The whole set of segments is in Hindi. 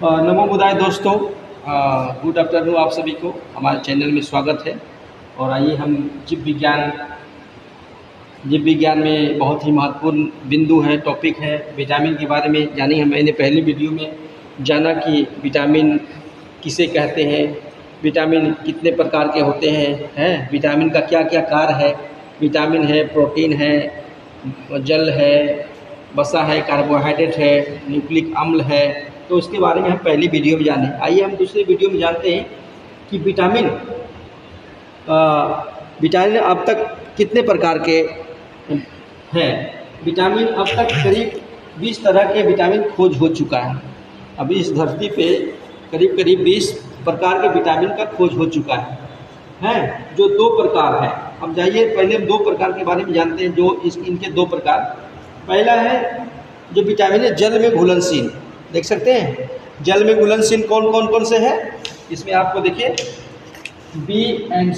नमो बुधाय दोस्तों, गुड आफ्टरनून आप सभी को हमारे चैनल में स्वागत है। और आइए हम जीव विज्ञान में बहुत ही महत्वपूर्ण बिंदु है, टॉपिक है विटामिन के बारे में जानेंगे। मैंने पहले वीडियो में जाना कि विटामिन किसे कहते हैं, विटामिन कितने प्रकार के होते हैं, विटामिन का क्या क्या कार्य है। विटामिन है, प्रोटीन है, जल है, वसा है, कार्बोहाइड्रेट है, न्यूक्लिक अम्ल है। तो उसके बारे में हम पहली वीडियो में जाने। आइए हम दूसरी वीडियो में जानते हैं कि विटामिन अब तक कितने प्रकार के हैं। विटामिन अब तक करीब 20 तरह के विटामिन खोज हो चुका है। अभी इस धरती पे करीब 20 प्रकार के विटामिन का खोज हो चुका है जो 2 प्रकार है। अब जाइए पहले हम 2 प्रकार के बारे में जानते हैं, जो इनके 2 प्रकार। पहला है जो विटामिन है जल में घुलनशील, देख सकते हैं जल में घुलनशील कौन से है। इसमें आपको देखिए बी एंड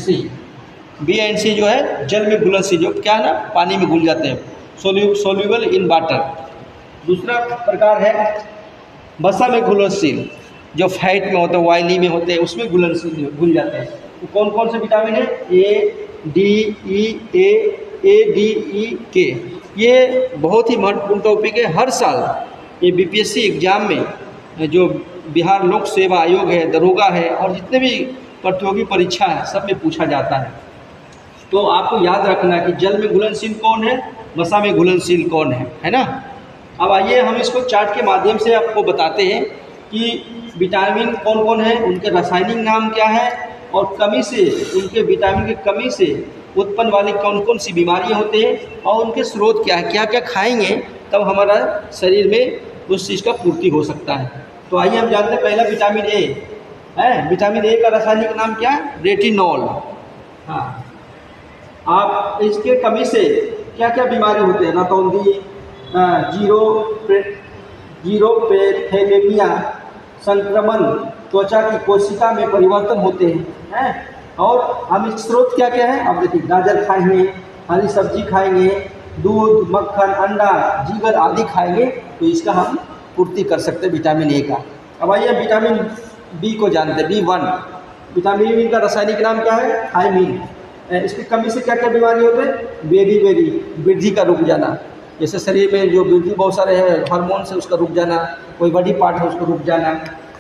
सी जो है जल में घुलनशील, जो क्या है ना, पानी में घुल जाते हैं, सोल्यूबल इन वाटर। दूसरा प्रकार है वसा में घुलनशील, जो फैट में होते हैं, ऑयली में होते हैं, उसमें घुलनशील घुल जाते हैं। तो कौन से विटामिन है, ए डी ई के। ये बहुत ही महत्वपूर्ण टॉपिक है। हर साल ये बीपीएससी एग्जाम में जो बिहार लोक सेवा आयोग है, दरोगा है और जितने भी प्रतियोगी परीक्षा है सब में पूछा जाता है। तो आपको याद रखना कि जल में घुलनशील कौन है, वसा में घुलनशील कौन है ना। अब आइए हम इसको चार्ट के माध्यम से आपको बताते हैं कि विटामिन कौन है, उनके रासायनिक नाम क्या है और कमी से, उनके विटामिन की कमी से उत्पन्न वाली कौन सी बीमारियां होते हैं और उनके स्रोत क्या है, क्या क्या खाएंगे तब हमारा शरीर में उस चीज़ का पूर्ति हो सकता है। तो आइए हम जानते हैं पहला विटामिन ए है। विटामिन ए का रासायनिक नाम क्या है, रेटिनॉल। हाँ, आप इसके कमी से क्या क्या बीमारी होते हैं, रतौंधी, जीरोपेथेलेमिया, संक्रमण, त्वचा की कोशिका में परिवर्तन होते हैं। और हम इसके स्रोत क्या क्या है, अब देखिए गाजर खाएंगे, हरी सब्जी खाएंगे, दूध, मक्खन, अंडा, जीगर आदि खाएंगे तो इसका हम पूर्ति कर सकते हैं विटामिन ए का। अब आइए विटामिन बी को जानते हैं, B1। विटामिन बी का रासायनिक नाम क्या है, थायमीन। इसकी कमी से क्या क्या बीमारी होते हैं, बेरी वृद्धि का रुक जाना, जैसे शरीर में जो वृद्धि बहुत सारे हैं हार्मोन से उसका रुक जाना, कोई बॉडी पार्ट है उसको रुक जाना।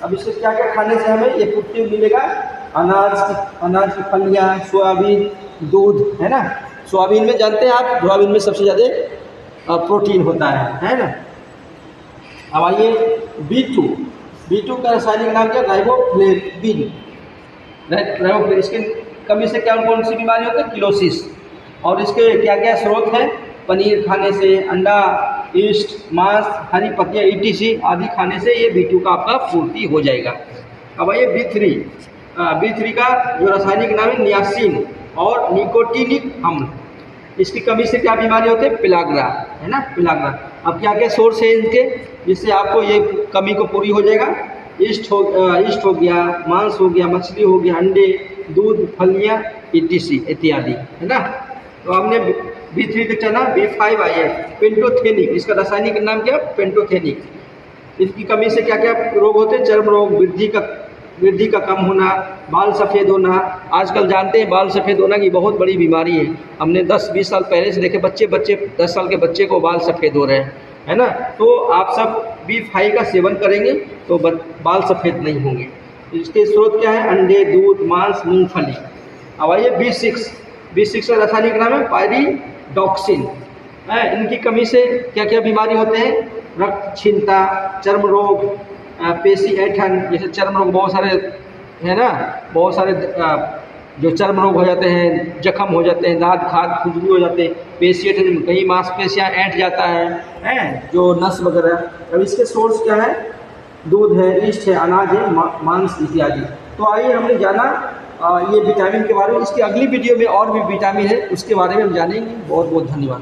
अब इससे क्या क्या खाने से हमें ये पूर्ति मिलेगा, अनाज की फलियाँ, सोयाबीन, दूध, है ना। सोयाबीन में जानते हैं आप, सोयाबीन में सबसे ज़्यादा प्रोटीन होता है ना। अब आइए B2 का रासायनिक नाम क्या, राइबोफ्लेविन। इसके कमी से कौन सी बीमारी होती है, किलोसिस। और इसके क्या क्या स्रोत हैं, पनीर खाने से, अंडा, ईस्ट, मांस, हरी पत्तियाँ ETC आदि खाने से ये B2 का आपका पूर्ति हो जाएगा। अब आइए B3 का जो रासायनिक नाम है नियासिन और निकोटिनिक अम्ल। इसकी कमी से क्या बीमारी होती है, पिलाग्रा, है ना, पिलाग्रा। अब क्या क्या सोर्स है इनके, जिससे आपको ये कमी को पूरी हो जाएगा, ईस्ट हो गया, मांस हो गया, मछली हो गया, अंडे, दूध, फलियाँ ETC इत्यादि, है ना। तो हमने B3 तक चला। B5 आई है पेंटोथेनिक। इसका रासायनिक नाम क्या, पेंटोथेनिक। इसकी कमी से क्या क्या रोग होते हैं, चर्म रोग, वृद्धि का कम होना, बाल सफ़ेद होना। आजकल जानते हैं बाल सफ़ेद होना की बहुत बड़ी बीमारी है। हमने 10-20 साल पहले से देखे, बच्चे 10 साल के बच्चे को बाल सफ़ेद हो रहे हैं, है ना। तो आप सब B5 का सेवन करेंगे तो बाल सफ़ेद नहीं होंगे। इसके स्रोत क्या है, अंडे, दूध, मांस, मूंगफली। अब आइए B6 का रासायनिक नाम है पायरिडॉक्सिन। इनकी कमी से क्या क्या बीमारी होते हैं, रक्तक्षीणता, चर्म रोग, पेशी ऐंठन, जैसे चर्म रोग बहुत सारे है ना, बहुत सारे जो चर्म रोग हो जाते हैं, जख्म हो जाते हैं, दाँत खाद खुजली हो जाते हैं, पेशी ऐंठन, कहीं मांसपेशियाँ ऐंठ जाता है जो नस वगैरह। अब इसके सोर्स क्या है, दूध है, ईस्ट है, अनाज है, मांस इत्यादि। तो आइए हमने जाना ये विटामिन के बारे में। इसकी अगली वीडियो में और भी विटामिन है उसके बारे में हम जानेंगे। बहुत बहुत धन्यवाद।